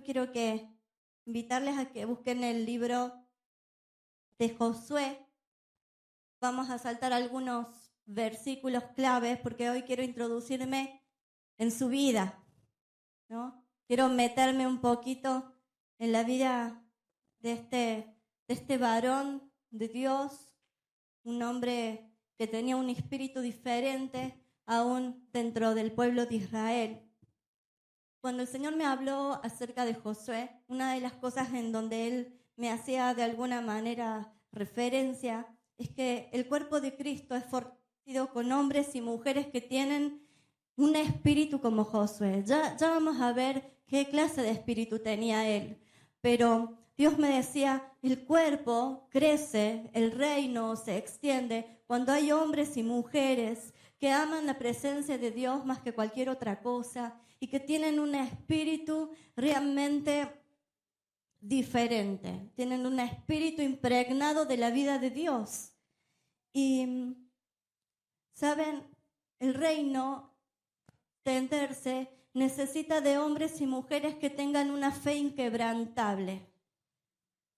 Yo quiero invitarles a que busquen el libro de Josué. Vamos a saltar algunos versículos claves porque hoy quiero introducirme en su vida, ¿no? Quiero meterme un poquito en la vida de este varón de Dios, un hombre que tenía un espíritu diferente aún dentro del pueblo de Israel. Cuando el Señor me habló acerca de Josué, una de las cosas en donde Él me hacía de alguna manera referencia es que el cuerpo de Cristo es fortalecido con hombres y mujeres que tienen un espíritu como Josué. Ya vamos a ver qué clase de espíritu tenía él. Pero Dios me decía, el cuerpo crece, el reino se extiende cuando hay hombres y mujeres que aman la presencia de Dios más que cualquier otra cosa y que tienen un espíritu realmente diferente. Tienen un espíritu impregnado de la vida de Dios. Y, ¿saben? El reino extenderse necesita de hombres y mujeres que tengan una fe inquebrantable.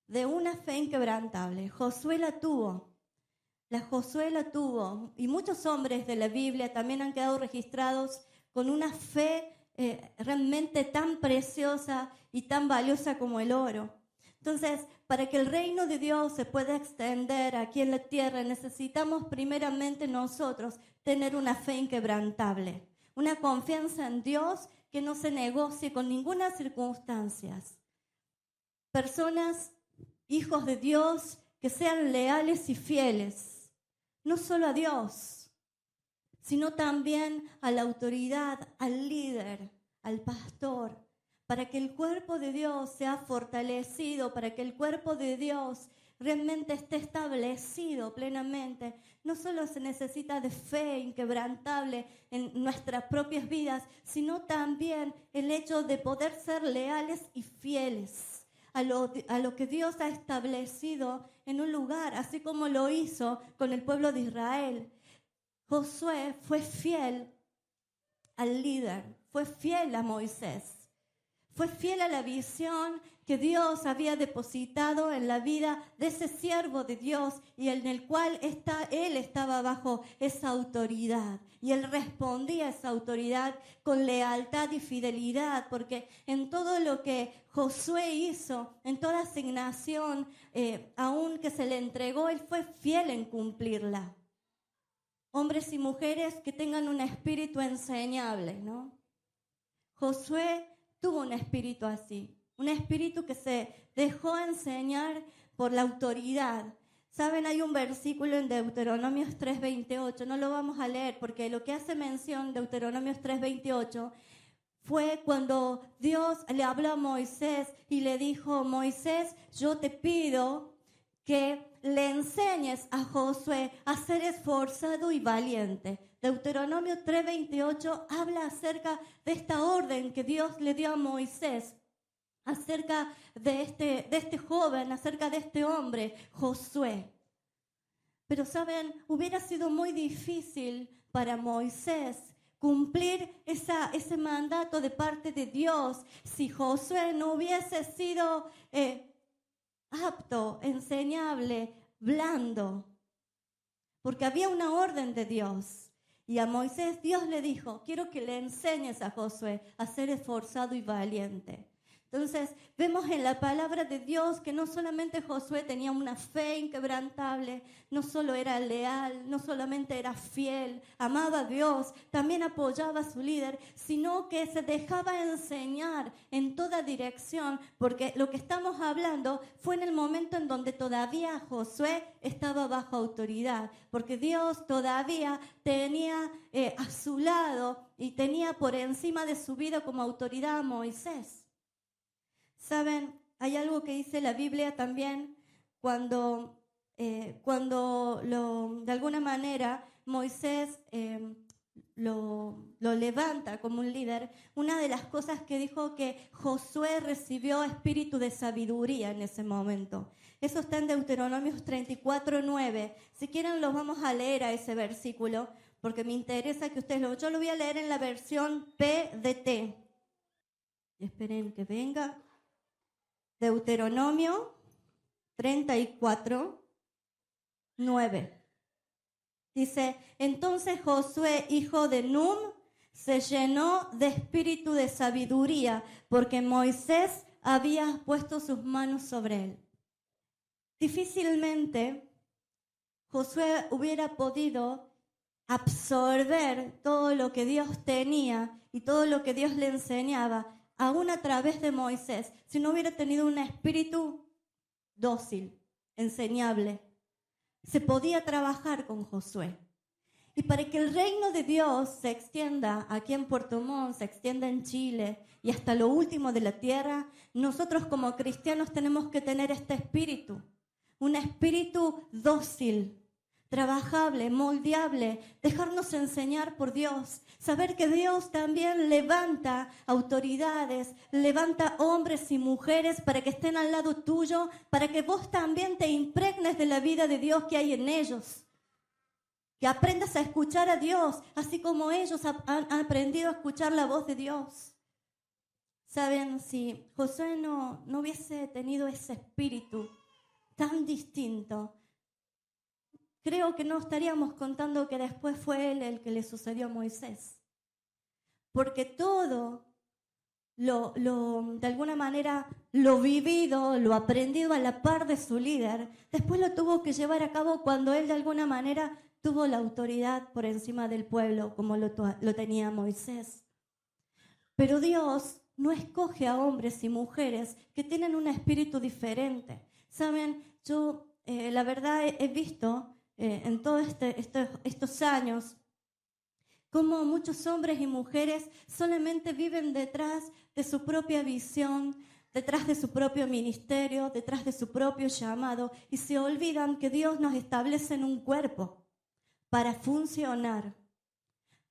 De una fe inquebrantable. Josué la tuvo. Josué la tuvo. Y muchos hombres de la Biblia también han quedado registrados con una fe realmente tan preciosa y tan valiosa como el oro. Entonces, para que el reino de Dios se pueda extender aquí en la tierra, necesitamos primeramente nosotros tener una fe inquebrantable. Una confianza en Dios que no se negocie con ninguna circunstancia. Personas, hijos de Dios, que sean leales y fieles, no solo a Dios, sino también a la autoridad, al líder, al pastor, para que el cuerpo de Dios sea fortalecido, para que el cuerpo de Dios realmente esté establecido plenamente. No solo se necesita de fe inquebrantable en nuestras propias vidas, sino también el hecho de poder ser leales y fieles a lo que Dios ha establecido en un lugar, así como lo hizo con el pueblo de Israel. Josué fue fiel al líder, fue fiel a Moisés. Fue fiel a la visión que Dios había depositado en la vida de ese siervo de Dios y en el cual él estaba bajo esa autoridad. Y él respondía a esa autoridad con lealtad y fidelidad, porque en todo lo que Josué hizo, en toda asignación, aún que se le entregó, él fue fiel en cumplirla. Hombres y mujeres que tengan un espíritu enseñable, ¿no? Josué tuvo un espíritu así, un espíritu que se dejó enseñar por la autoridad. Saben, hay un versículo en Deuteronomios 3:28, no lo vamos a leer porque lo que hace mención Deuteronomios 3:28 fue cuando Dios le habló a Moisés y le dijo, Moisés, yo te pido que le enseñes a Josué a ser esforzado y valiente. Deuteronomio 3:28 habla acerca de esta orden que Dios le dio a Moisés, acerca de este joven, acerca de este hombre, Josué. Pero saben, hubiera sido muy difícil para Moisés cumplir ese mandato de parte de Dios si Josué no hubiese sido apto, enseñable, blando, porque había una orden de Dios. Y a Moisés Dios le dijo, quiero que le enseñes a Josué a ser esforzado y valiente. Entonces vemos en la palabra de Dios que no solamente Josué tenía una fe inquebrantable, no solo era leal, no solamente era fiel, amaba a Dios, también apoyaba a su líder, sino que se dejaba enseñar en toda dirección, porque lo que estamos hablando fue en el momento en donde todavía Josué estaba bajo autoridad, porque Dios todavía tenía a su lado y tenía por encima de su vida como autoridad a Moisés. ¿Saben? Hay algo que dice la Biblia también cuando de alguna manera Moisés lo levanta como un líder. Una de las cosas que dijo que Josué recibió espíritu de sabiduría en ese momento. Eso está en Deuteronomios 34:9. Si quieren los vamos a leer a ese versículo porque me interesa que ustedes yo lo voy a leer en la versión PDT. Esperen que venga. Deuteronomio 34, 9. Dice, entonces Josué, hijo de Nun, se llenó de espíritu de sabiduría, porque Moisés había puesto sus manos sobre él. Difícilmente Josué hubiera podido absorber todo lo que Dios tenía y todo lo que Dios le enseñaba, aún a través de Moisés, si no hubiera tenido un espíritu dócil, enseñable. Se podía trabajar con Josué. Y para que el reino de Dios se extienda aquí en Puerto Montt, se extienda en Chile y hasta lo último de la tierra, nosotros como cristianos tenemos que tener este espíritu, un espíritu dócil, trabajable, moldeable, dejarnos enseñar por Dios, saber que Dios también levanta autoridades, levanta hombres y mujeres para que estén al lado tuyo, para que vos también te impregnes de la vida de Dios que hay en ellos. Que aprendas a escuchar a Dios, así como ellos han aprendido a escuchar la voz de Dios. Saben, si Josué no hubiese tenido ese espíritu tan distinto, creo que no estaríamos contando que después fue él el que le sucedió a Moisés. Porque todo de alguna manera, lo vivido, lo aprendido a la par de su líder, después lo tuvo que llevar a cabo cuando él de alguna manera tuvo la autoridad por encima del pueblo, como lo tenía Moisés. Pero Dios no escoge a hombres y mujeres que tienen un espíritu diferente. Saben, yo la verdad he visto en todos estos años cómo muchos hombres y mujeres solamente viven detrás de su propia visión, detrás de su propio ministerio, detrás de su propio llamado, y se olvidan que Dios nos establece en un cuerpo para funcionar,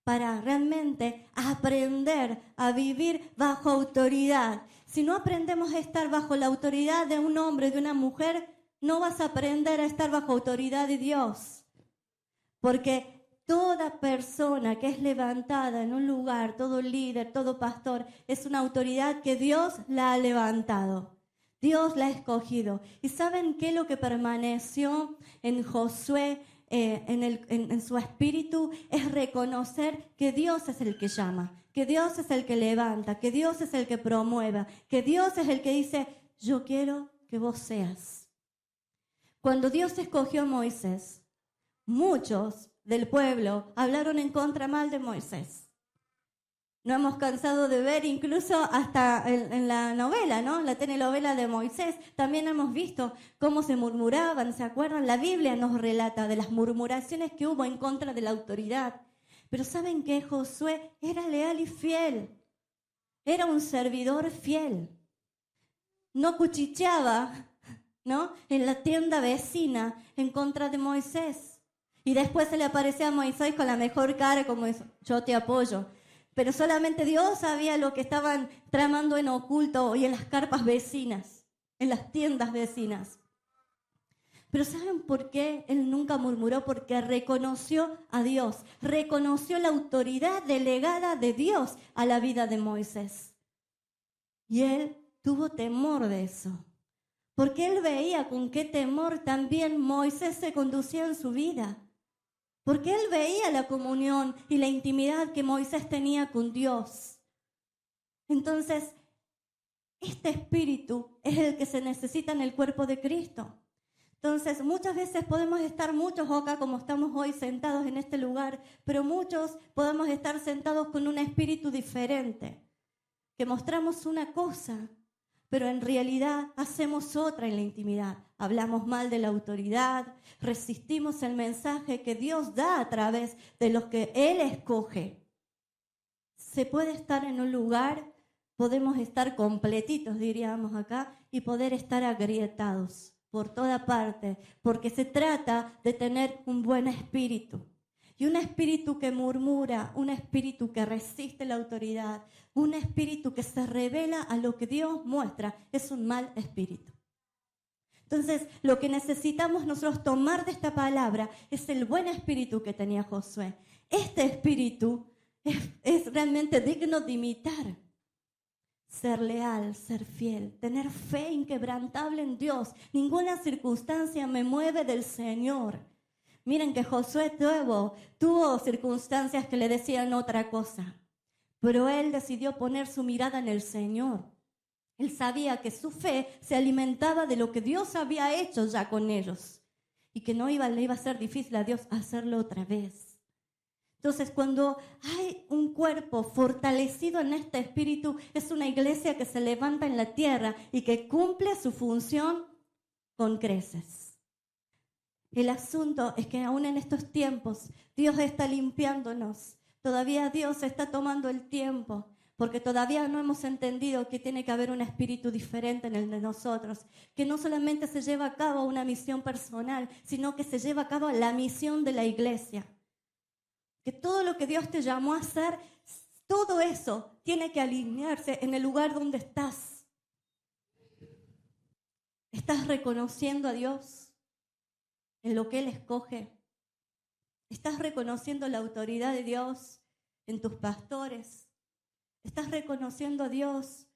para realmente aprender a vivir bajo autoridad. Si no aprendemos a estar bajo la autoridad de un hombre y de una mujer, no vas a aprender a estar bajo autoridad de Dios. Porque toda persona que es levantada en un lugar, todo líder, todo pastor, es una autoridad que Dios la ha levantado. Dios la ha escogido. ¿Y saben qué es lo que permaneció en Josué? En su espíritu es reconocer que Dios es el que llama, que Dios es el que levanta, que Dios es el que promueva, que Dios es el que dice, yo quiero que vos seas. Cuando Dios escogió a Moisés, muchos del pueblo hablaron en contra mal de Moisés. No hemos cansado de ver incluso hasta en la novela, ¿no? La telenovela de Moisés. También hemos visto cómo se murmuraban, ¿se acuerdan? La Biblia nos relata de las murmuraciones que hubo en contra de la autoridad. Pero ¿saben qué? Josué era leal y fiel. Era un servidor fiel. No cuchicheaba, ¿no? En la tienda vecina en contra de Moisés. Y después se le aparecía a Moisés con la mejor cara como eso, yo te apoyo. Pero solamente Dios sabía lo que estaban tramando en oculto y en las carpas vecinas, en las tiendas vecinas. Pero ¿saben por qué él nunca murmuró? Porque reconoció a Dios, reconoció la autoridad delegada de Dios a la vida de Moisés. Y él tuvo temor de eso, porque él veía con qué temor también Moisés se conducía en su vida. Porque él veía la comunión y la intimidad que Moisés tenía con Dios. Entonces, este espíritu es el que se necesita en el cuerpo de Cristo. Entonces, muchas veces podemos estar muchos acá como estamos hoy sentados en este lugar, pero muchos podemos estar sentados con un espíritu diferente, que mostramos una cosa, pero en realidad hacemos otra en la intimidad. Hablamos mal de la autoridad, resistimos el mensaje que Dios da a través de los que Él escoge. Se puede estar en un lugar, podemos estar completitos, diríamos acá, y poder estar agrietados por toda parte, porque se trata de tener un buen espíritu. Y un espíritu que murmura, un espíritu que resiste la autoridad, un espíritu que se revela a lo que Dios muestra, es un mal espíritu. Entonces, lo que necesitamos nosotros tomar de esta palabra es el buen espíritu que tenía Josué. Este espíritu es realmente digno de imitar. ser leal, ser fiel, tener fe inquebrantable en Dios. Ninguna circunstancia me mueve del Señor. Miren que Josué tuvo circunstancias que le decían otra cosa, pero él decidió poner su mirada en el Señor. Él sabía que su fe se alimentaba de lo que Dios había hecho ya con ellos y que le iba a ser difícil a Dios hacerlo otra vez. Entonces, cuando hay un cuerpo fortalecido en este espíritu, es una iglesia que se levanta en la tierra y que cumple su función con creces. El asunto es que aún en estos tiempos, Dios está limpiándonos. Todavía Dios está tomando el tiempo, porque todavía no hemos entendido que tiene que haber un espíritu diferente en el de nosotros, que no solamente se lleva a cabo una misión personal, sino que se lleva a cabo la misión de la iglesia. Que todo lo que Dios te llamó a hacer, todo eso tiene que alinearse en el lugar donde estás. ¿Estás reconociendo a Dios en lo que Él escoge? ¿Estás reconociendo la autoridad de Dios en tus pastores? ¿Estás reconociendo a Dios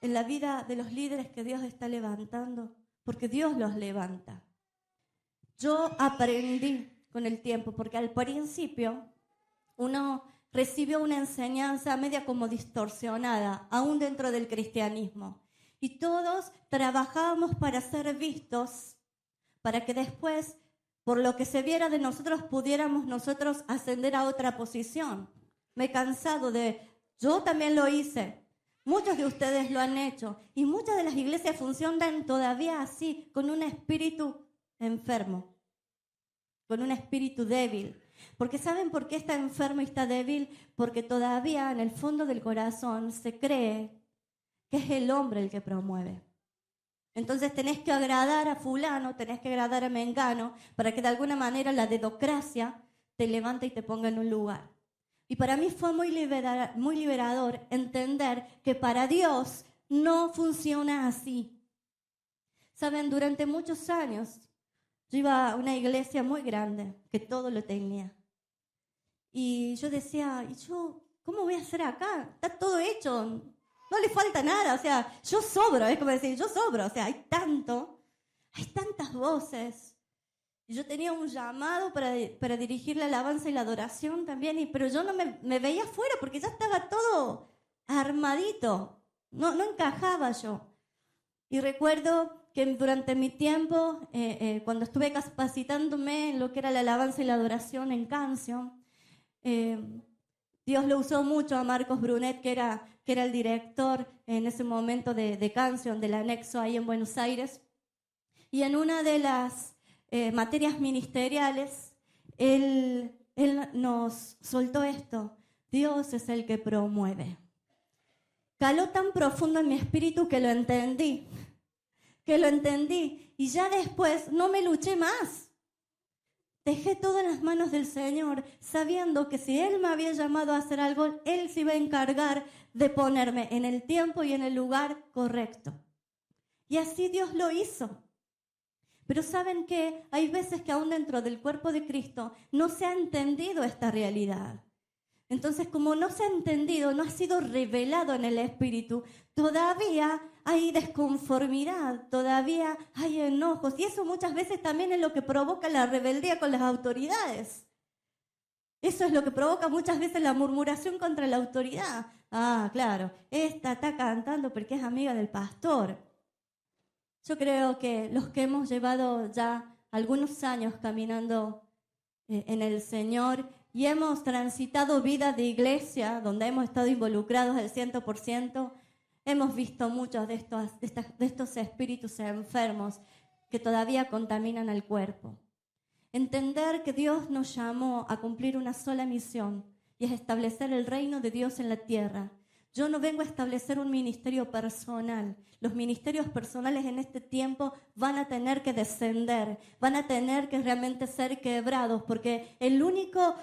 en la vida de los líderes que Dios está levantando? Porque Dios los levanta. Yo aprendí con el tiempo, porque al principio uno recibió una enseñanza media como distorsionada, aún dentro del cristianismo. Y todos trabajábamos para ser vistos, para que después, por lo que se viera de nosotros, pudiéramos nosotros ascender a otra posición. Me he cansado yo también lo hice, muchos de ustedes lo han hecho, y muchas de las iglesias funcionan todavía así, con un espíritu enfermo, con un espíritu débil. Porque ¿saben por qué está enfermo y está débil? Porque todavía en el fondo del corazón se cree que es el hombre el que promueve. Entonces tenés que agradar a fulano, tenés que agradar a mengano, para que de alguna manera la dedocracia te levante y te ponga en un lugar. Y para mí fue muy liberador entender que para Dios no funciona así. Saben, durante muchos años yo iba a una iglesia muy grande, que todo lo tenía. Y yo decía, ¿cómo voy a hacer acá? Está todo hecho, no le falta nada, o sea, yo sobro, es como decir, yo sobro, o sea, hay tantas voces. Y yo tenía un llamado para dirigir la alabanza y la adoración también, pero yo no me veía fuera porque ya estaba todo armadito, no encajaba yo. Y recuerdo que durante mi tiempo, cuando estuve capacitándome en lo que era la alabanza y la adoración en Canción, Dios lo usó mucho a Marcos Brunet, que era el director en ese momento de Canción, del anexo ahí en Buenos Aires. Y en una de las materias ministeriales, él nos soltó esto: Dios es el que promueve. Caló tan profundo en mi espíritu que lo entendí. Y ya después no me luché más. Dejé todo en las manos del Señor, sabiendo que si Él me había llamado a hacer algo, Él se iba a encargar de ponerme en el tiempo y en el lugar correcto. Y así Dios lo hizo. Pero ¿saben qué? Hay veces que aún dentro del cuerpo de Cristo no se ha entendido esta realidad. Entonces, como no se ha entendido, no ha sido revelado en el Espíritu, todavía hay desconformidad, todavía hay enojos. Y eso muchas veces también es lo que provoca la rebeldía con las autoridades. Eso es lo que provoca muchas veces la murmuración contra la autoridad. Ah, claro, esta está cantando porque es amiga del pastor. Yo creo que los que hemos llevado ya algunos años caminando en el Señor y hemos transitado vida de iglesia donde hemos estado involucrados al 100%, hemos visto muchos de estos espíritus enfermos que todavía contaminan al cuerpo. Entender que Dios nos llamó a cumplir una sola misión y es establecer el reino de Dios en la tierra. Yo no vengo a establecer un ministerio personal. Los ministerios personales en este tiempo van a tener que descender, van a tener que realmente ser quebrados, porque el único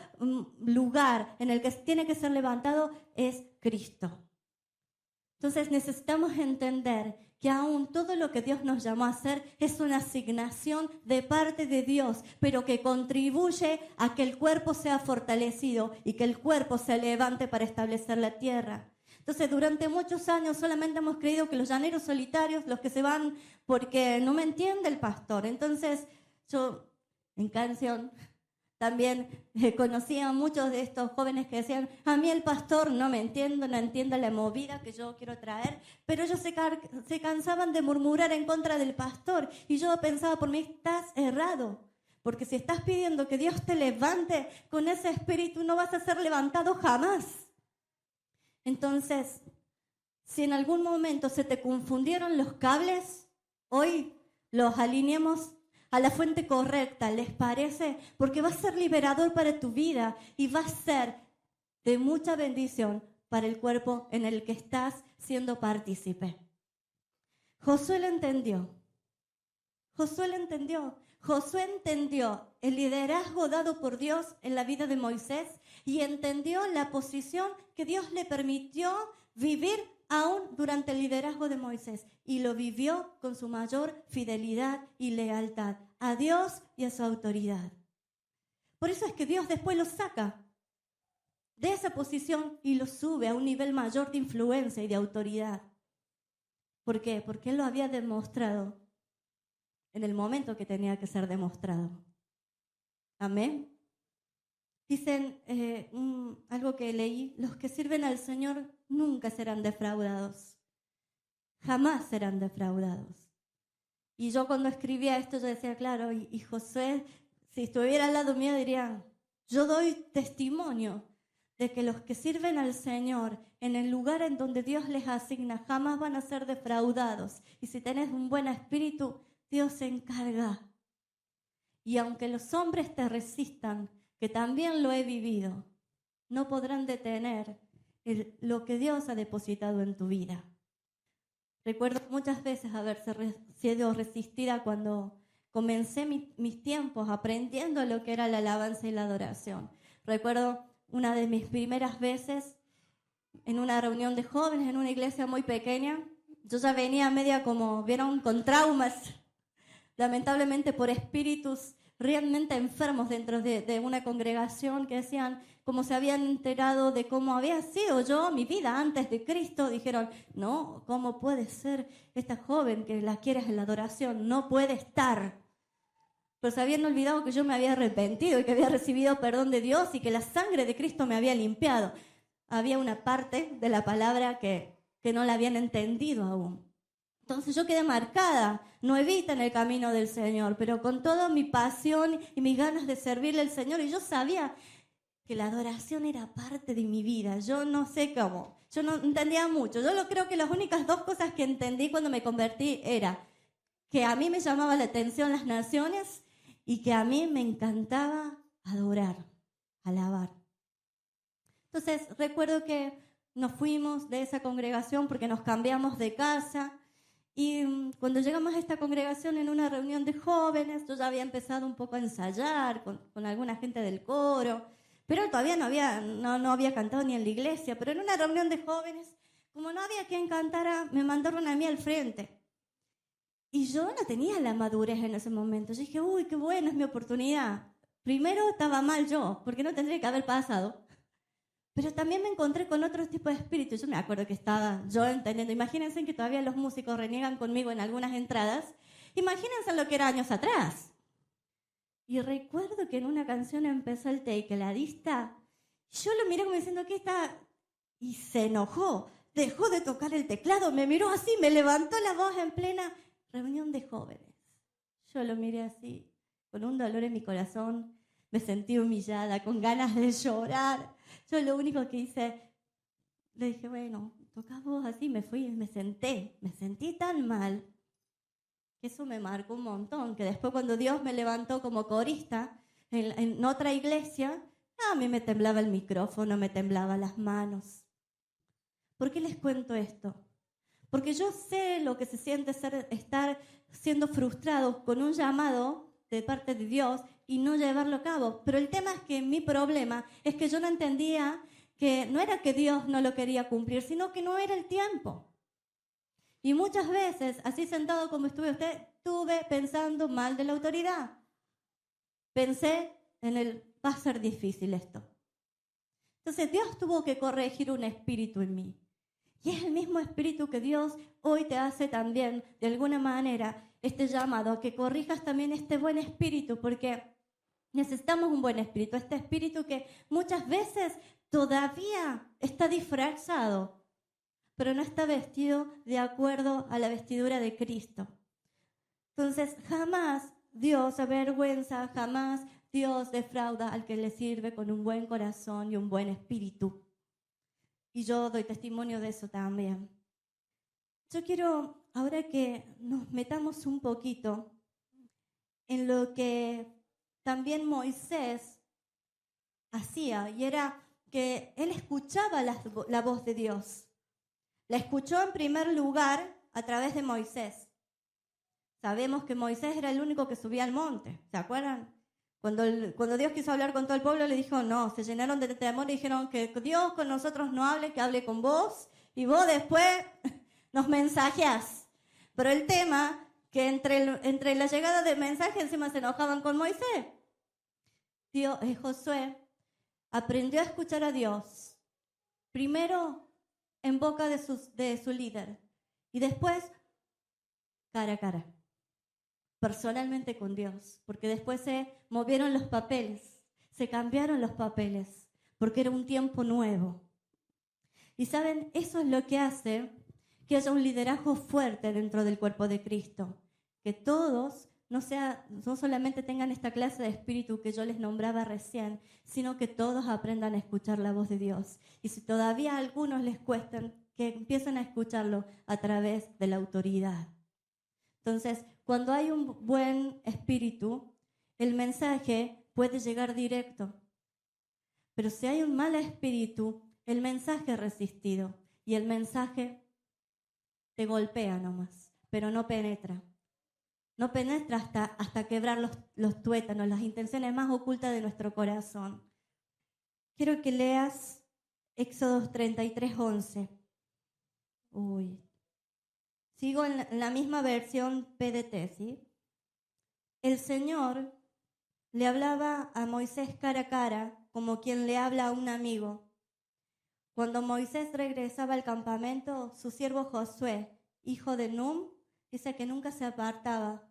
lugar en el que tiene que ser levantado es Cristo. Entonces necesitamos entender que aún todo lo que Dios nos llamó a hacer es una asignación de parte de Dios, pero que contribuye a que el cuerpo sea fortalecido y que el cuerpo se levante para establecer la tierra. Entonces, durante muchos años solamente hemos creído que los llaneros solitarios, los que se van porque no me entiende el pastor. Entonces, yo en canción también conocí a muchos de estos jóvenes que decían, a mí el pastor no me entiende, no entiende la movida que yo quiero traer, pero ellos se cansaban de murmurar en contra del pastor. Y yo pensaba, por mí estás errado, porque si estás pidiendo que Dios te levante con ese espíritu, no vas a ser levantado jamás. Entonces, si en algún momento se te confundieron los cables, hoy los alineemos a la fuente correcta, ¿les parece? Porque va a ser liberador para tu vida y va a ser de mucha bendición para el cuerpo en el que estás siendo partícipe. Josué lo entendió. Josué entendió el liderazgo dado por Dios en la vida de Moisés y entendió la posición que Dios le permitió vivir aún durante el liderazgo de Moisés, y lo vivió con su mayor fidelidad y lealtad a Dios y a su autoridad. Por eso es que Dios después lo saca de esa posición y lo sube a un nivel mayor de influencia y de autoridad. ¿Por qué? Porque Él lo había demostrado en el momento que tenía que ser demostrado. Amén. Dicen algo que leí, los que sirven al Señor nunca serán defraudados, jamás serán defraudados. Y yo cuando escribía esto yo decía, claro, y Josué, si estuviera al lado mío diría, yo doy testimonio de que los que sirven al Señor en el lugar en donde Dios les asigna jamás van a ser defraudados. Y si tenés un buen espíritu, Dios se encarga. Y aunque los hombres te resistan, que también lo he vivido, no podrán detener lo que Dios ha depositado en tu vida. Recuerdo muchas veces haber sido resistida cuando comencé mis tiempos aprendiendo lo que era la alabanza y la adoración. Recuerdo una de mis primeras veces en una reunión de jóvenes en una iglesia muy pequeña. Yo ya venía media como, vieron, con traumas, lamentablemente por espíritus realmente enfermos dentro de una congregación que decían, como se habían enterado de cómo había sido yo, mi vida antes de Cristo, dijeron, no, ¿cómo puede ser esta joven que la quieres en la adoración? No puede estar. Pero se habían olvidado que yo me había arrepentido y que había recibido perdón de Dios y que la sangre de Cristo me había limpiado. Había una parte de la palabra que no la habían entendido aún. Entonces yo quedé marcada, nuevita en el camino del Señor, pero con toda mi pasión y mis ganas de servirle al Señor. Y yo sabía que la adoración era parte de mi vida. Yo no sé cómo, yo no entendía mucho. Creo que las únicas dos cosas que entendí cuando me convertí era que a mí me llamaba la atención las naciones y que a mí me encantaba adorar, alabar. Entonces recuerdo que nos fuimos de esa congregación porque nos cambiamos de casa. Y cuando llegamos a esta congregación en una reunión de jóvenes, yo ya había empezado un poco a ensayar con alguna gente del coro, pero todavía no había cantado ni en la iglesia. Pero en una reunión de jóvenes, como no había quien cantara, me mandaron a mí al frente. Y yo no tenía la madurez en ese momento. Yo dije, uy, qué buena es mi oportunidad. Primero estaba mal yo, porque no tendría que haber pasado. Pero también me encontré con otro tipo de espíritu. Yo me acuerdo que estaba yo entendiendo. Imagínense que todavía los músicos reniegan conmigo en algunas entradas. Imagínense lo que era años atrás. Y recuerdo que en una canción empezó el tecladista. Yo lo miré como diciendo, ¿qué está? Y se enojó. Dejó de tocar el teclado. Me miró así, me levantó la voz en plena reunión de jóvenes. Yo lo miré así, con un dolor en mi corazón. Me sentí humillada, con ganas de llorar. Yo lo único que hice, le dije, bueno, tocá vos así, me fui y me sentí tan mal, que eso me marcó un montón, que después cuando Dios me levantó como corista en otra iglesia, a mí me temblaba el micrófono, me temblaban las manos. ¿Por qué les cuento esto? Porque yo sé lo que se siente estar siendo frustrado con un llamado de parte de Dios y no llevarlo a cabo. Pero el tema es que mi problema es que yo no entendía que no era que Dios no lo quería cumplir, sino que no era el tiempo. Y muchas veces, así sentado como estuve pensando mal de la autoridad. Pensé va a ser difícil esto. Entonces Dios tuvo que corregir un espíritu en mí. Y es el mismo espíritu que Dios hoy te hace también, de alguna manera, este llamado a que corrijas también este buen espíritu, porque necesitamos un buen espíritu, este espíritu que muchas veces todavía está disfrazado, pero no está vestido de acuerdo a la vestidura de Cristo. Entonces, jamás Dios avergüenza, jamás Dios defrauda al que le sirve con un buen corazón y un buen espíritu. Y yo doy testimonio de eso también. Yo quiero, ahora que nos metamos un poquito en lo que también Moisés hacía, y era que él escuchaba la voz de Dios. La escuchó en primer lugar a través de Moisés. Sabemos que Moisés era el único que subía al monte, ¿se acuerdan? Cuando Dios quiso hablar con todo el pueblo, le dijo no, se llenaron de temor y dijeron que Dios con nosotros no hable, que hable con vos, y vos después nos mensajeás. Pero el tema, que entre la llegada del mensaje encima se enojaban con Moisés. Josué aprendió a escuchar a Dios, primero en boca de su líder, y después cara a cara, personalmente con Dios, porque después se movieron los papeles, se cambiaron los papeles, porque era un tiempo nuevo. Y saben, eso es lo que hace que haya un liderazgo fuerte dentro del cuerpo de Cristo, que todos no solamente tengan esta clase de espíritu que yo les nombraba recién, sino que todos aprendan a escuchar la voz de Dios. Y si todavía a algunos les cuestan, que empiecen a escucharlo a través de la autoridad. Entonces, cuando hay un buen espíritu, el mensaje puede llegar directo. Pero si hay un mal espíritu, el mensaje es resistido y el mensaje te golpea nomás, pero no penetra. No penetra hasta quebrar los tuétanos, las intenciones más ocultas de nuestro corazón. Quiero que leas Éxodo 33:11. Sigo en la misma versión PDT, ¿sí? El Señor le hablaba a Moisés cara a cara, como quien le habla a un amigo. Cuando Moisés regresaba al campamento, su siervo Josué, hijo de Nun, dice que nunca se apartaba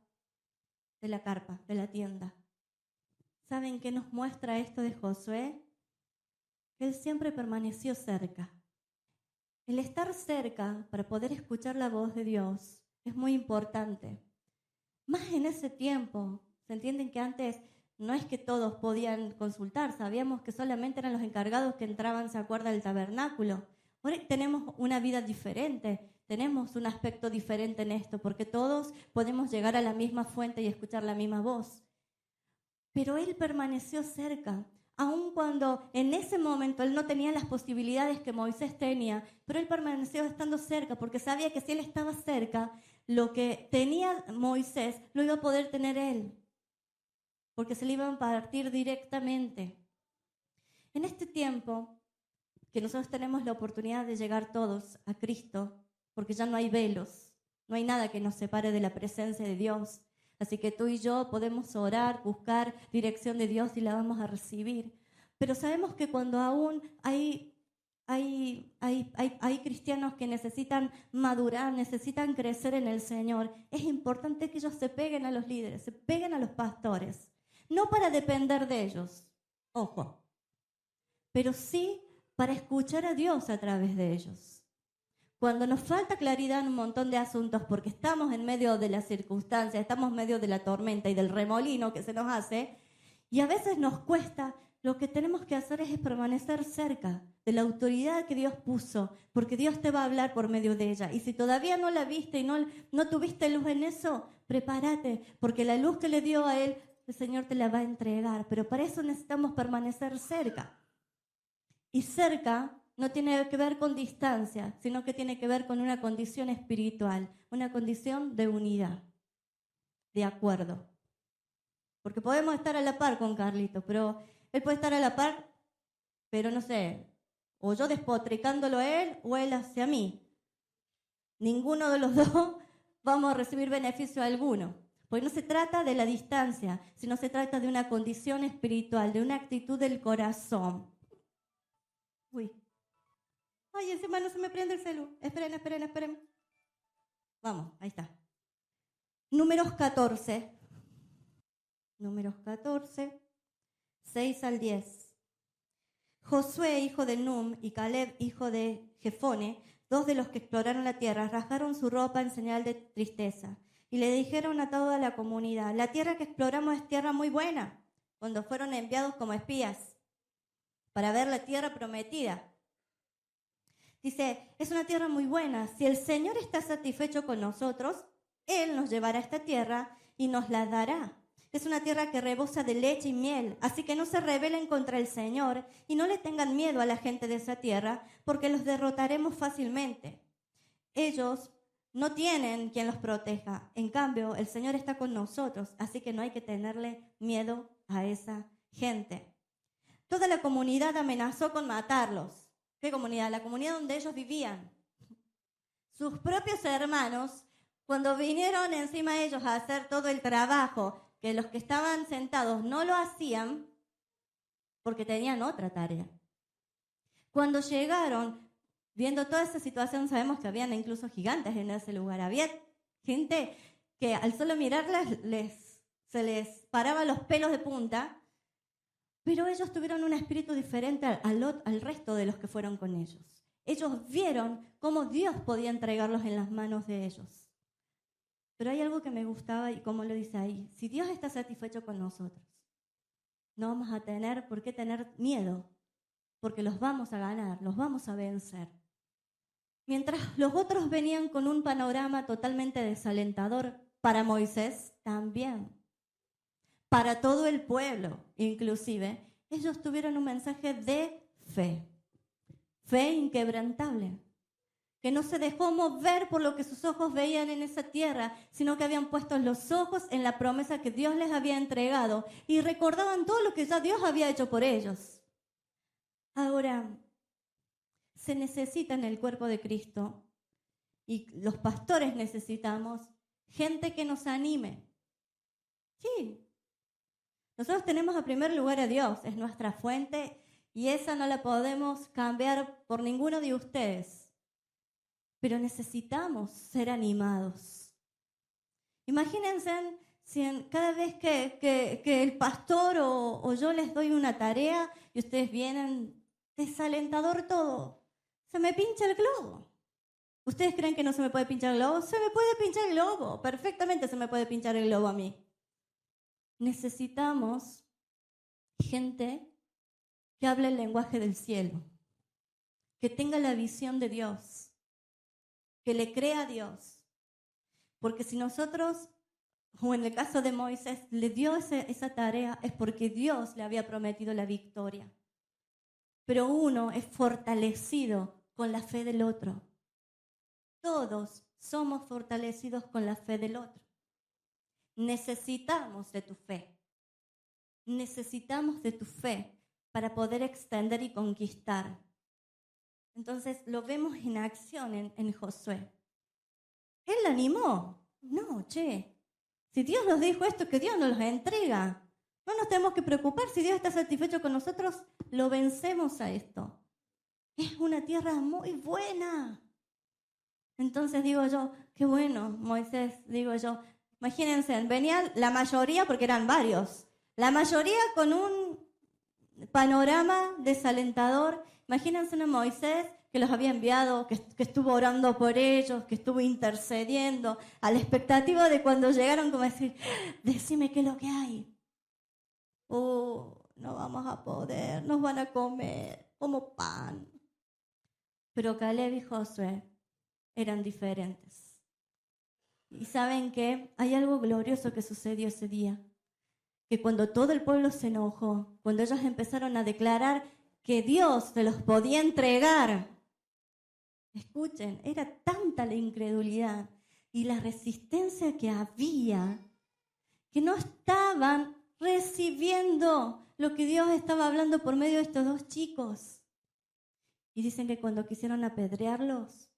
de la carpa, de la tienda. ¿Saben qué nos muestra esto de Josué? Él siempre permaneció cerca. El estar cerca para poder escuchar la voz de Dios es muy importante. Más en ese tiempo, ¿se entienden que antes no es que todos podían consultar? Sabíamos que solamente eran los encargados que entraban, ¿se acuerda?, del tabernáculo. Ahora tenemos una vida diferente, tenemos un aspecto diferente en esto, porque todos podemos llegar a la misma fuente y escuchar la misma voz. Pero él permaneció cerca, aun cuando en ese momento él no tenía las posibilidades que Moisés tenía, pero él permaneció estando cerca, porque sabía que si él estaba cerca, lo que tenía Moisés lo iba a poder tener él, porque se le iban a impartir directamente. En este tiempo, que nosotros tenemos la oportunidad de llegar todos a Cristo, porque ya no hay velos, no hay nada que nos separe de la presencia de Dios. Así que tú y yo podemos orar, buscar dirección de Dios y la vamos a recibir. Pero sabemos que cuando aún hay cristianos que necesitan madurar, necesitan crecer en el Señor, es importante que ellos se peguen a los líderes, se peguen a los pastores. No para depender de ellos, ojo, pero sí para escuchar a Dios a través de ellos. Cuando nos falta claridad en un montón de asuntos porque estamos en medio de las circunstancias, estamos en medio de la tormenta y del remolino que se nos hace, y a veces nos cuesta, lo que tenemos que hacer es permanecer cerca de la autoridad que Dios puso, porque Dios te va a hablar por medio de ella. Y si todavía no la viste y no tuviste luz en eso, prepárate, porque la luz que le dio a Él, el Señor te la va a entregar. Pero para eso necesitamos permanecer cerca. Y cerca no tiene que ver con distancia, sino que tiene que ver con una condición espiritual, una condición de unidad, de acuerdo. Porque podemos estar a la par con Carlitos, pero él puede estar a la par, pero no sé, o yo despotricándolo a él o él hacia mí. Ninguno de los dos vamos a recibir beneficio alguno. Porque no se trata de la distancia, sino se trata de una condición espiritual, de una actitud del corazón. Ay, encima no se me prende el celu. Esperen. Vamos, ahí está. Números 14. Números 14, 6 al 10. Josué, hijo de Num, y Caleb, hijo de Jefone, dos de los que exploraron la tierra, rasgaron su ropa en señal de tristeza y le dijeron a toda la comunidad: la tierra que exploramos es tierra muy buena, cuando fueron enviados como espías para ver la tierra prometida. Dice, es una tierra muy buena. Si el Señor está satisfecho con nosotros, Él nos llevará a esta tierra y nos la dará. Es una tierra que rebosa de leche y miel, así que no se rebelen contra el Señor y no le tengan miedo a la gente de esa tierra, porque los derrotaremos fácilmente. Ellos no tienen quien los proteja. En cambio, el Señor está con nosotros, así que no hay que tenerle miedo a esa gente. Toda la comunidad amenazó con matarlos. ¿Qué comunidad? La comunidad donde ellos vivían. Sus propios hermanos, cuando vinieron encima de ellos a hacer todo el trabajo, que los que estaban sentados no lo hacían porque tenían otra tarea. Cuando llegaron, viendo toda esa situación, sabemos que habían incluso gigantes en ese lugar. Había gente que al solo mirarlas se les paraban los pelos de punta, pero ellos tuvieron un espíritu diferente al resto de los que fueron con ellos. Ellos vieron cómo Dios podía entregarlos en las manos de ellos. Pero hay algo que me gustaba y como lo dice ahí: si Dios está satisfecho con nosotros, no vamos a tener por qué tener miedo, porque los vamos a ganar, los vamos a vencer. Mientras los otros venían con un panorama totalmente desalentador, para Moisés también, para todo el pueblo inclusive, ellos tuvieron un mensaje de fe inquebrantable, que no se dejó mover por lo que sus ojos veían en esa tierra, sino que habían puesto los ojos en la promesa que Dios les había entregado y recordaban todo lo que ya Dios había hecho por ellos. Ahora, se necesita en el cuerpo de Cristo, y los pastores necesitamos gente que nos anime. Sí, nosotros tenemos a primer lugar a Dios, es nuestra fuente y esa no la podemos cambiar por ninguno de ustedes. Pero necesitamos ser animados. Imagínense si cada vez que el pastor o yo les doy una tarea y ustedes vienen, desalentador todo, se me pincha el globo. ¿Ustedes creen que no se me puede pinchar el globo? Se me puede pinchar el globo, perfectamente se me puede pinchar el globo a mí. Necesitamos gente que hable el lenguaje del cielo, que tenga la visión de Dios, que le crea a Dios. Porque si nosotros, o en el caso de Moisés, le dio esa tarea, es porque Dios le había prometido la victoria. Pero uno es fortalecido con la fe del otro. Todos somos fortalecidos con la fe del otro. Necesitamos de tu fe. Necesitamos de tu fe para poder extender y conquistar. Entonces lo vemos en acción en Josué. Él la animó. No, si Dios nos dijo esto, que Dios nos los entrega. No nos tenemos que preocupar. Si Dios está satisfecho con nosotros, lo vencemos a esto. Es una tierra muy buena. Entonces digo yo, qué bueno, Moisés, digo yo. Imagínense, venían la mayoría, porque eran varios, la mayoría con un panorama desalentador. Imagínense a Moisés que los había enviado, que estuvo orando por ellos, que estuvo intercediendo, a la expectativa de cuando llegaron, como decir, decime qué es lo que hay. No vamos a poder, nos van a comer como pan. Pero Caleb y Josué eran diferentes. Y saben que hay algo glorioso que sucedió ese día, que cuando todo el pueblo se enojó, cuando ellos empezaron a declarar que Dios se los podía entregar, escuchen, era tanta la incredulidad y la resistencia que había, que no estaban recibiendo lo que Dios estaba hablando por medio de estos dos chicos. Y dicen que cuando quisieron apedrearlos,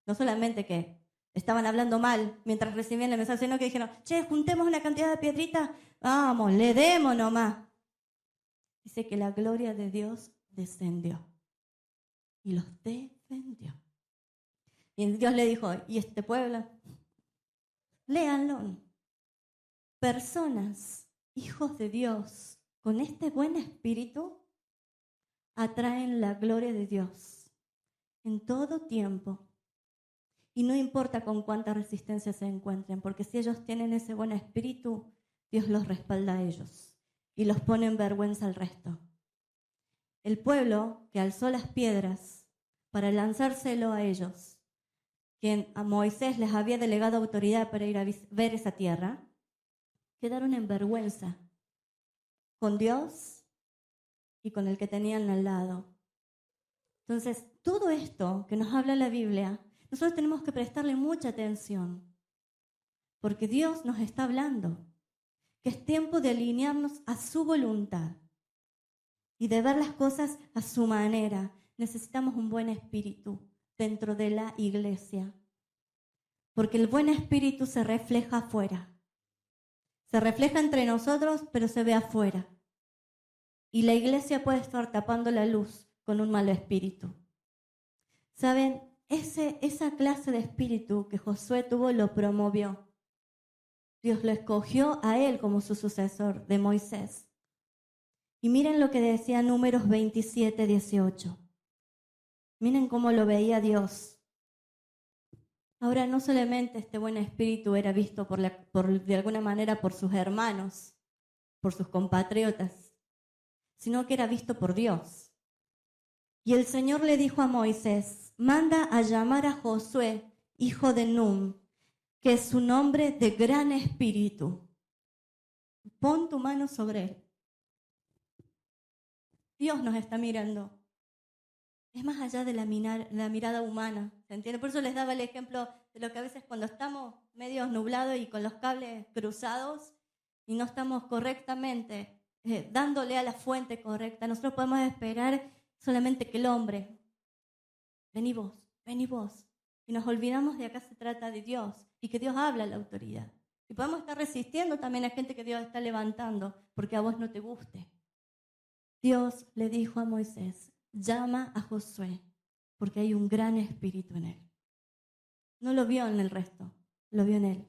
no solamente que estaban hablando mal mientras recibían el mensaje, sino que dijeron, juntemos una cantidad de piedritas, vamos, le demos nomás. Dice que la gloria de Dios descendió. y los defendió. Y Dios le dijo, ¿y este pueblo? Léanlo. Personas, hijos de Dios, con este buen espíritu, atraen la gloria de Dios en todo tiempo. Y no importa con cuánta resistencia se encuentren, porque si ellos tienen ese buen espíritu, Dios los respalda a ellos y los pone en vergüenza al resto. El pueblo que alzó las piedras para lanzárselo a ellos, quien a Moisés les había delegado autoridad para ir a ver esa tierra, quedaron en vergüenza con Dios y con el que tenían al lado. Entonces, todo esto que nos habla la Biblia, nosotros tenemos que prestarle mucha atención, porque Dios nos está hablando, que es tiempo de alinearnos a su voluntad y de ver las cosas a su manera. Necesitamos un buen espíritu dentro de la iglesia, porque el buen espíritu se refleja afuera. Se refleja entre nosotros, pero se ve afuera. Y la iglesia puede estar tapando la luz con un mal espíritu. ¿Saben? Esa clase de espíritu que Josué tuvo lo promovió. Dios lo escogió a él como su sucesor de Moisés. Y miren lo que decía Números 27, 18. Miren cómo lo veía Dios. Ahora, no solamente este buen espíritu era visto de alguna manera por sus hermanos, por sus compatriotas, sino que era visto por Dios. Y el Señor le dijo a Moisés, manda a llamar a Josué, hijo de Nun, que es un hombre de gran espíritu. Pon tu mano sobre él. Dios nos está mirando. Es más allá de la mirada humana, ¿se entiende? Por eso les daba el ejemplo de lo que a veces cuando estamos medio nublados y con los cables cruzados y no estamos correctamente dándole a la fuente correcta, nosotros podemos esperar solamente que el hombre, vení vos, y nos olvidamos de acá se trata de Dios y que Dios habla a la autoridad. Y podemos estar resistiendo también a gente que Dios está levantando porque a vos no te guste. Dios le dijo a Moisés, llama a Josué, porque hay un gran espíritu en él. No lo vio en el resto, lo vio en él.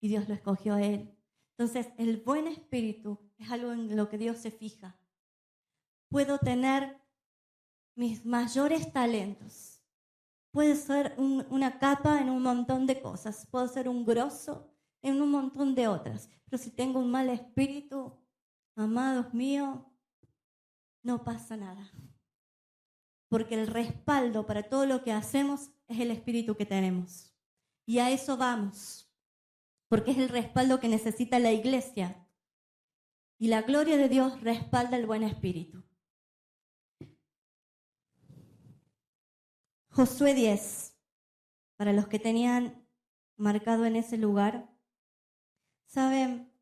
Y Dios lo escogió a él. Entonces, el buen espíritu es algo en lo que Dios se fija. Puedo tener mis mayores talentos. Puede ser una capa en un montón de cosas. Puedo ser un grosso en un montón de otras. Pero si tengo un mal espíritu, amados míos, no pasa nada. Porque el respaldo para todo lo que hacemos es el espíritu que tenemos. Y a eso vamos. Porque es el respaldo que necesita la iglesia. Y la gloria de Dios respalda el buen espíritu. Josué 10, para los que tenían marcado en ese lugar. ¿Saben?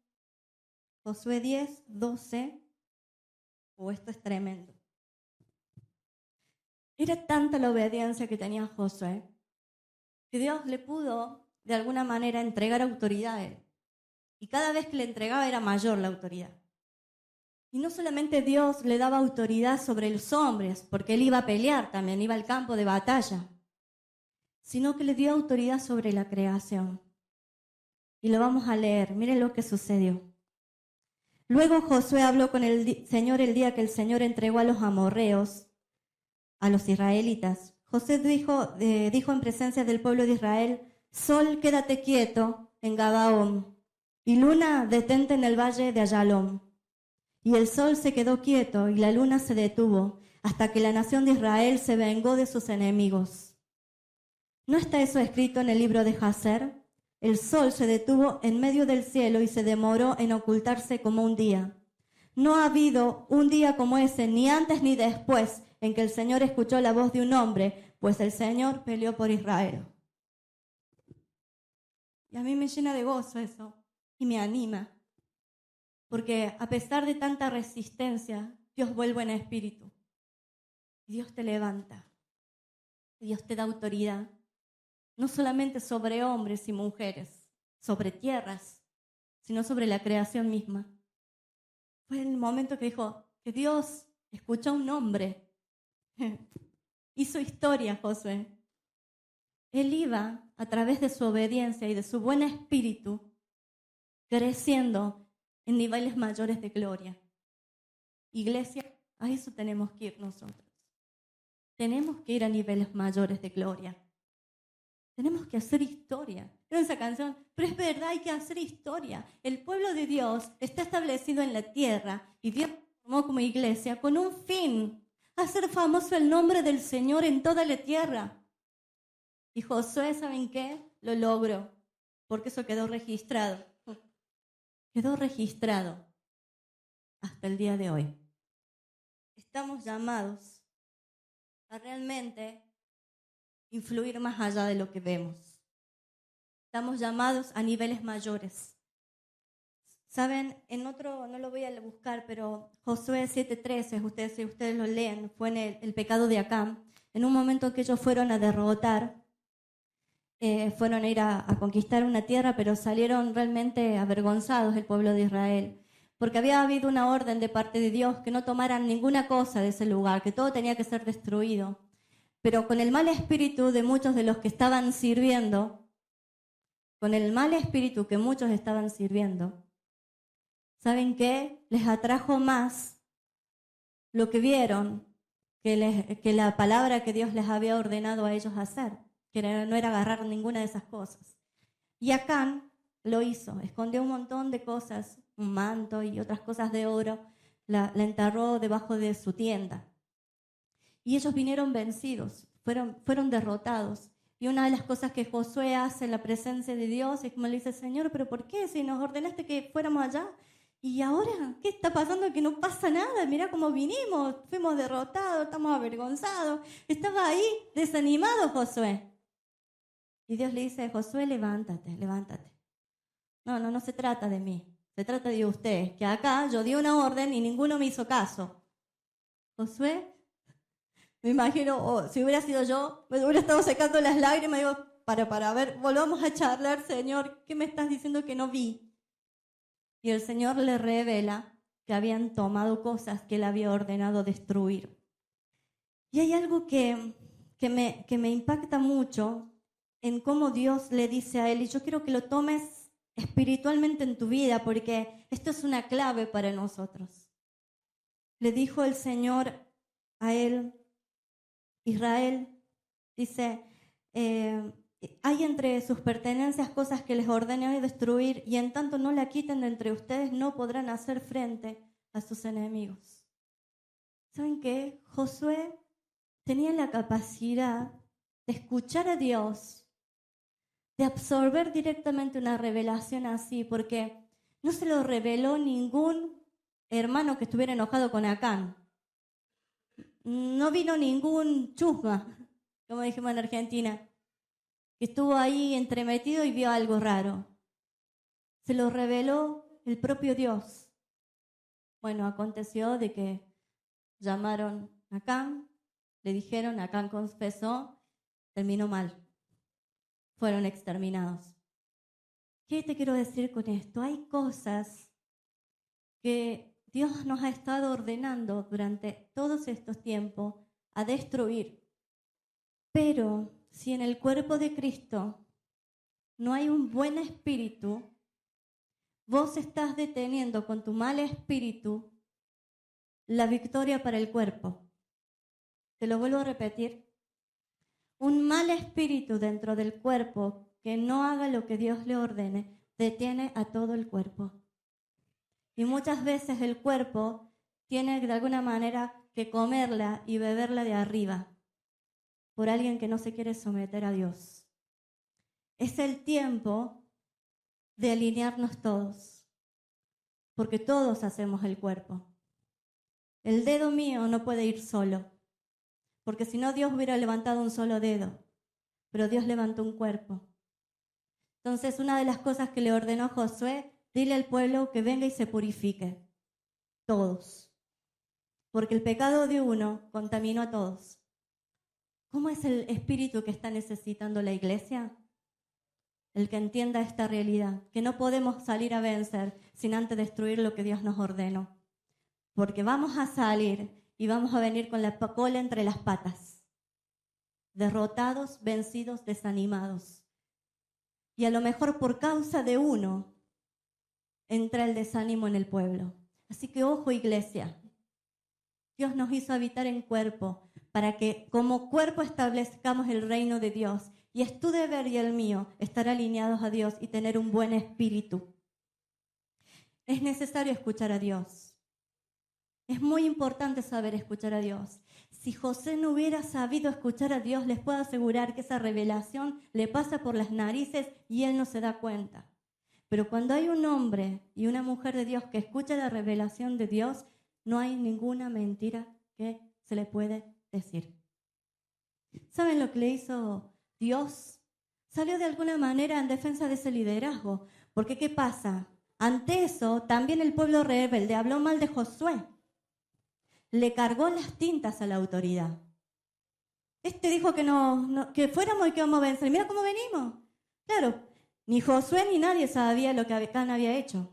Josué 10, 12. Esto es tremendo. Era tanta la obediencia que tenía Josué que Dios le pudo de alguna manera entregar autoridad a él. Y cada vez que le entregaba era mayor la autoridad. Y no solamente Dios le daba autoridad sobre los hombres, porque él iba a pelear también, iba al campo de batalla, sino que le dio autoridad sobre la creación. Y lo vamos a leer, miren lo que sucedió. Luego Josué habló con el Señor el día que el Señor entregó a los amorreos, a los israelitas. Josué dijo en presencia del pueblo de Israel, Sol, quédate quieto en Gabaón, y luna, detente en el valle de Ayalón. Y el sol se quedó quieto y la luna se detuvo, hasta que la nación de Israel se vengó de sus enemigos. ¿No está eso escrito en el libro de Jaser? El sol se detuvo en medio del cielo y se demoró en ocultarse como un día. No ha habido un día como ese, ni antes ni después, en que el Señor escuchó la voz de un hombre, pues el Señor peleó por Israel. Y a mí me llena de gozo eso, y me anima. Porque a pesar de tanta resistencia, Dios vuelve en espíritu. Y Dios te levanta. Y Dios te da autoridad. No solamente sobre hombres y mujeres, sobre tierras, sino sobre la creación misma. Fue el momento que dijo que Dios escuchó a un hombre hizo historia Josué. Él iba a través de su obediencia y de su buen espíritu creciendo en niveles mayores de gloria. Iglesia, a eso tenemos que ir nosotros. Tenemos que ir a niveles mayores de gloria. Tenemos que hacer historia. Era esa canción, pero es verdad, hay que hacer historia. El pueblo de Dios está establecido en la tierra y Dios formó como iglesia con un fin, hacer famoso el nombre del Señor en toda la tierra. Y Josué, ¿saben qué? Lo logró, porque eso quedó registrado. Quedó registrado hasta el día de hoy. Estamos llamados a realmente influir más allá de lo que vemos. Estamos llamados a niveles mayores. Saben, en otro, no lo voy a buscar, pero Josué 7:13, si ustedes lo leen, fue en el pecado de Acán. En un momento que ellos fueron a derrotar, fueron a ir a conquistar una tierra, pero salieron realmente avergonzados el pueblo de Israel, porque había habido una orden de parte de Dios que no tomaran ninguna cosa de ese lugar, que todo tenía que ser destruido. Pero con el mal espíritu de muchos de los que estaban sirviendo, con el mal espíritu que muchos estaban sirviendo, ¿saben qué? Les atrajo más lo que vieron que la palabra que Dios les había ordenado a ellos hacer, que no era agarrar ninguna de esas cosas. Y Acán lo hizo, escondió un montón de cosas, un manto y otras cosas de oro, la enterró debajo de su tienda. Y ellos vinieron vencidos, fueron derrotados. Y una de las cosas que Josué hace en la presencia de Dios es como le dice, Señor, ¿pero por qué? Si nos ordenaste que fuéramos allá. ¿Y ahora qué está pasando? Que no pasa nada. Mirá cómo vinimos, fuimos derrotados, estamos avergonzados. Estaba ahí desanimado Josué. Y Dios le dice, Josué, levántate, levántate. No se trata de mí. Se trata de ustedes, que acá yo di una orden y ninguno me hizo caso. Josué, me imagino, si hubiera sido yo, me hubiera estado secando las lágrimas y digo, para ver, volvamos a charlar, Señor, ¿qué me estás diciendo que no vi? Y el Señor le revela que habían tomado cosas que él había ordenado destruir. Y hay algo que me impacta mucho en cómo Dios le dice a él, y yo quiero que lo tomes espiritualmente en tu vida, porque esto es una clave para nosotros. Le dijo el Señor a él, Israel, dice, hay entre sus pertenencias cosas que les ordené hoy destruir, y en tanto no la quiten de entre ustedes, no podrán hacer frente a sus enemigos. ¿Saben qué? Josué tenía la capacidad de escuchar a Dios, de absorber directamente una revelación así, porque no se lo reveló ningún hermano que estuviera enojado con Acán. No vino ningún chusma, como dijimos en Argentina, que estuvo ahí entremetido y vio algo raro. Se lo reveló el propio Dios. Bueno, aconteció de que llamaron a Acán, le dijeron, Acán confesó, terminó mal. Fueron exterminados. ¿Qué te quiero decir con esto? Hay cosas que Dios nos ha estado ordenando durante todos estos tiempos a destruir. Pero si en el cuerpo de Cristo no hay un buen espíritu, vos estás deteniendo con tu mal espíritu la victoria para el cuerpo. Te lo vuelvo a repetir. Un mal espíritu dentro del cuerpo que no haga lo que Dios le ordene, detiene a todo el cuerpo. Y muchas veces el cuerpo tiene de alguna manera que comerla y beberla de arriba por alguien que no se quiere someter a Dios. Es el tiempo de alinearnos todos, porque todos hacemos el cuerpo. El dedo mío no puede ir solo, porque si no Dios hubiera levantado un solo dedo, pero Dios levantó un cuerpo. Entonces una de las cosas que le ordenó Josué, dile al pueblo que venga y se purifique, todos, porque el pecado de uno contaminó a todos. ¿Cómo es el espíritu que está necesitando la iglesia? El que entienda esta realidad, que no podemos salir a vencer sin antes destruir lo que Dios nos ordenó. Porque vamos a salir y vamos a venir con la cola entre las patas. derrotados, vencidos, desanimados. Y a lo mejor por causa de uno entra el desánimo en el pueblo. Así que ojo, iglesia. Dios nos hizo habitar en cuerpo para que como cuerpo establezcamos el reino de Dios. Y es tu deber y el mío estar alineados a Dios y tener un buen espíritu. Es necesario escuchar a Dios. Es muy importante saber escuchar a Dios. Si José no hubiera sabido escuchar a Dios, les puedo asegurar que esa revelación le pasa por las narices y él no se da cuenta. Pero cuando hay un hombre y una mujer de Dios que escucha la revelación de Dios, no hay ninguna mentira que se le puede decir. ¿Saben lo que le hizo Dios? Salió de alguna manera en defensa de ese liderazgo. Porque ¿qué pasa? Ante eso, también el pueblo rebelde habló mal de Josué. Le cargó las tintas a la autoridad. Este dijo que fuéramos y que vamos a vencer. Mira cómo venimos. Claro, ni Josué ni nadie sabía lo que Acán había hecho.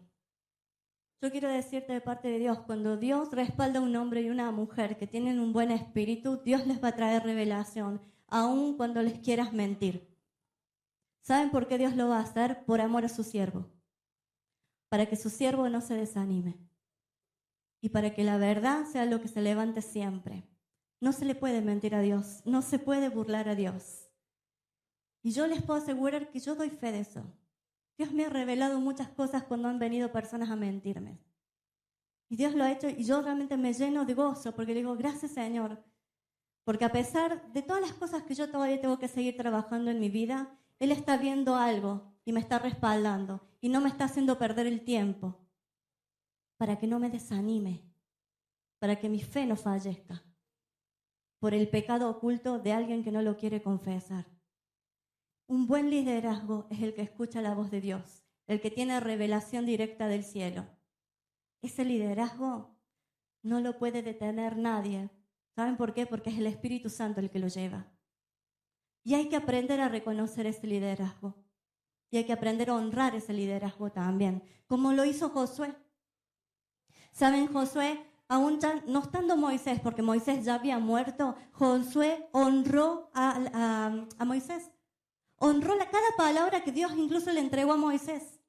Yo quiero decirte de parte de Dios, cuando Dios respalda a un hombre y una mujer que tienen un buen espíritu, Dios les va a traer revelación, aun cuando les quieras mentir. ¿Saben por qué Dios lo va a hacer? Por amor a su siervo. Para que su siervo no se desanime. Y para que la verdad sea lo que se levante siempre. No se le puede mentir a Dios, no se puede burlar a Dios. Y yo les puedo asegurar que yo doy fe de eso. Dios me ha revelado muchas cosas cuando han venido personas a mentirme. Y Dios lo ha hecho y yo realmente me lleno de gozo porque digo, gracias Señor. Porque a pesar de todas las cosas que yo todavía tengo que seguir trabajando en mi vida, Él está viendo algo y me está respaldando y no me está haciendo perder el tiempo. Para que no me desanime, para que mi fe no fallezca por el pecado oculto de alguien que no lo quiere confesar. Un buen liderazgo es el que escucha la voz de Dios, el que tiene revelación directa del cielo. Ese liderazgo no lo puede detener nadie. ¿Saben por qué? Porque es el Espíritu Santo el que lo lleva. Y hay que aprender a reconocer ese liderazgo. Y hay que aprender a honrar ese liderazgo también, como lo hizo Josué. ¿Saben? Josué, aún ya no estando Moisés, porque Moisés ya había muerto, Josué honró a Moisés. Honró cada palabra que Dios incluso le entregó a Moisés.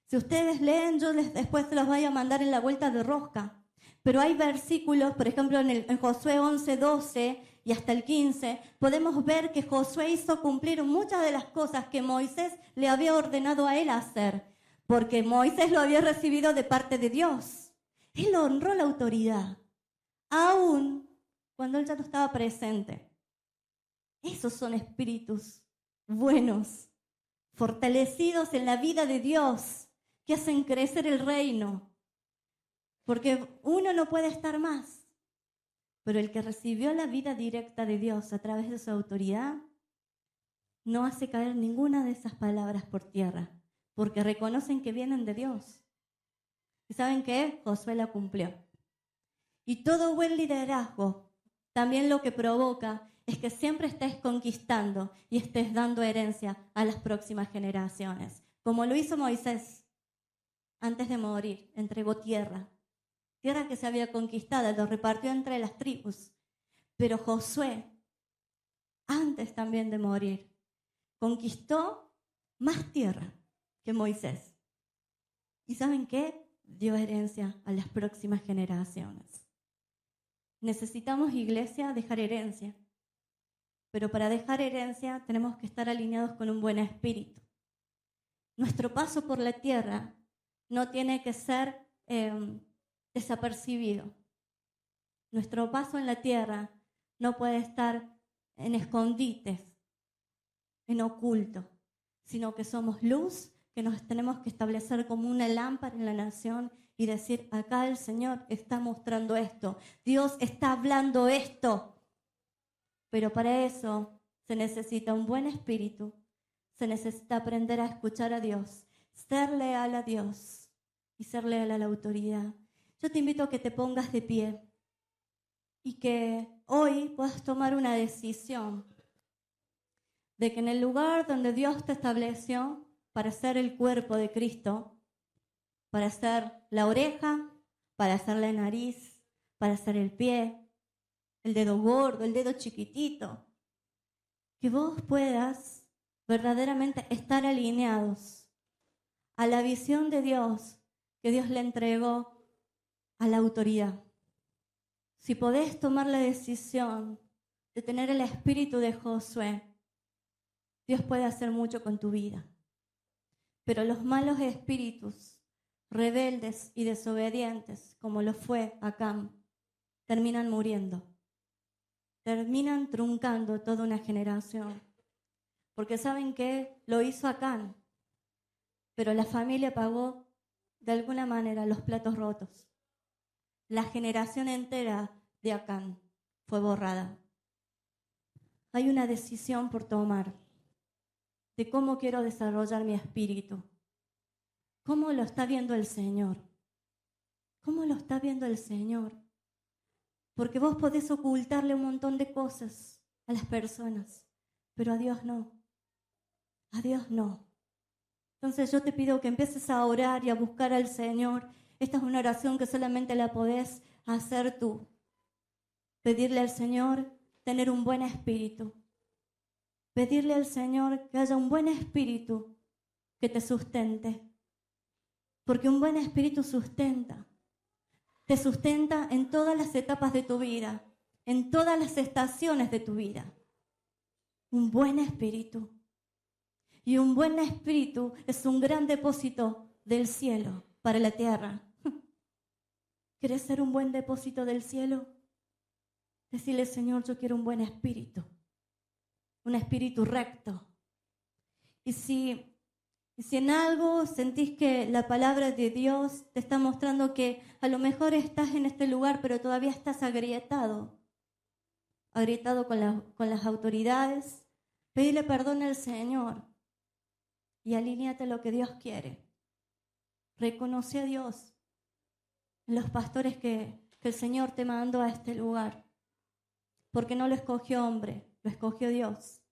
Si ustedes leen, yo después se los voy a mandar en la vuelta de rosca. Pero hay versículos, por ejemplo, en Josué 11, 12 y hasta el 15, podemos ver que Josué hizo cumplir muchas de las cosas que Moisés le había ordenado a él hacer, porque Moisés lo había recibido de parte de Dios. Él honró la autoridad, aún cuando él ya no estaba presente. Esos son espíritus buenos, fortalecidos en la vida de Dios, que hacen crecer el reino. Porque uno no puede estar más, pero el que recibió la vida directa de Dios a través de su autoridad, no hace caer ninguna de esas palabras por tierra, porque reconocen que vienen de Dios. ¿Y saben qué? Josué la cumplió. Y todo buen liderazgo también lo que provoca es que siempre estés conquistando y estés dando herencia a las próximas generaciones. Como lo hizo Moisés antes de morir, entregó tierra que se había conquistado, lo repartió entre las tribus. Pero Josué, antes también de morir, conquistó más tierra que Moisés. ¿Y saben qué? Dio herencia a las próximas generaciones. Necesitamos, iglesia, dejar herencia. Pero para dejar herencia tenemos que estar alineados con un buen espíritu. Nuestro paso por la tierra no tiene que ser desapercibido. Nuestro paso en la tierra no puede estar en escondites, en oculto, sino que somos luz, que nos tenemos que establecer como una lámpara en la nación y decir, acá el Señor está mostrando esto, Dios está hablando esto. Pero para eso se necesita un buen espíritu, se necesita aprender a escuchar a Dios, ser leal a Dios y ser leal a la autoridad. Yo te invito a que te pongas de pie y que hoy puedas tomar una decisión de que en el lugar donde Dios te estableció para ser el cuerpo de Cristo, para ser la oreja, para ser la nariz, para ser el pie, el dedo gordo, el dedo chiquitito, que vos puedas verdaderamente estar alineados a la visión de Dios que Dios le entregó a la autoridad. Si podés tomar la decisión de tener el espíritu de Josué, Dios puede hacer mucho con tu vida. Pero los malos espíritus, rebeldes y desobedientes, como lo fue Acán, terminan muriendo. Terminan truncando toda una generación. Porque saben que lo hizo Acán, pero la familia pagó de alguna manera los platos rotos. La generación entera de Acán fue borrada. Hay una decisión por tomar de cómo quiero desarrollar mi espíritu. ¿Cómo lo está viendo el Señor? ¿Cómo lo está viendo el Señor? Porque vos podés ocultarle un montón de cosas a las personas, pero a Dios no. A Dios no. Entonces yo te pido que empieces a orar y a buscar al Señor. Esta es una oración que solamente la podés hacer tú. Pedirle al Señor tener un buen espíritu. Pedirle al Señor que haya un buen espíritu que te sustente. Porque un buen espíritu sustenta. Te sustenta en todas las etapas de tu vida, en todas las estaciones de tu vida. Un buen espíritu. Y un buen espíritu es un gran depósito del cielo para la tierra. ¿Querés ser un buen depósito del cielo? Decirle, Señor, yo quiero un buen espíritu. Un espíritu recto. Y si en algo sentís que la palabra de Dios te está mostrando que a lo mejor estás en este lugar, pero todavía estás agrietado con las autoridades, pedile perdón al Señor y alíñate a lo que Dios quiere. Reconoce a Dios en los pastores que el Señor te mandó a este lugar, porque no lo escogió hombre, lo escogió Dios.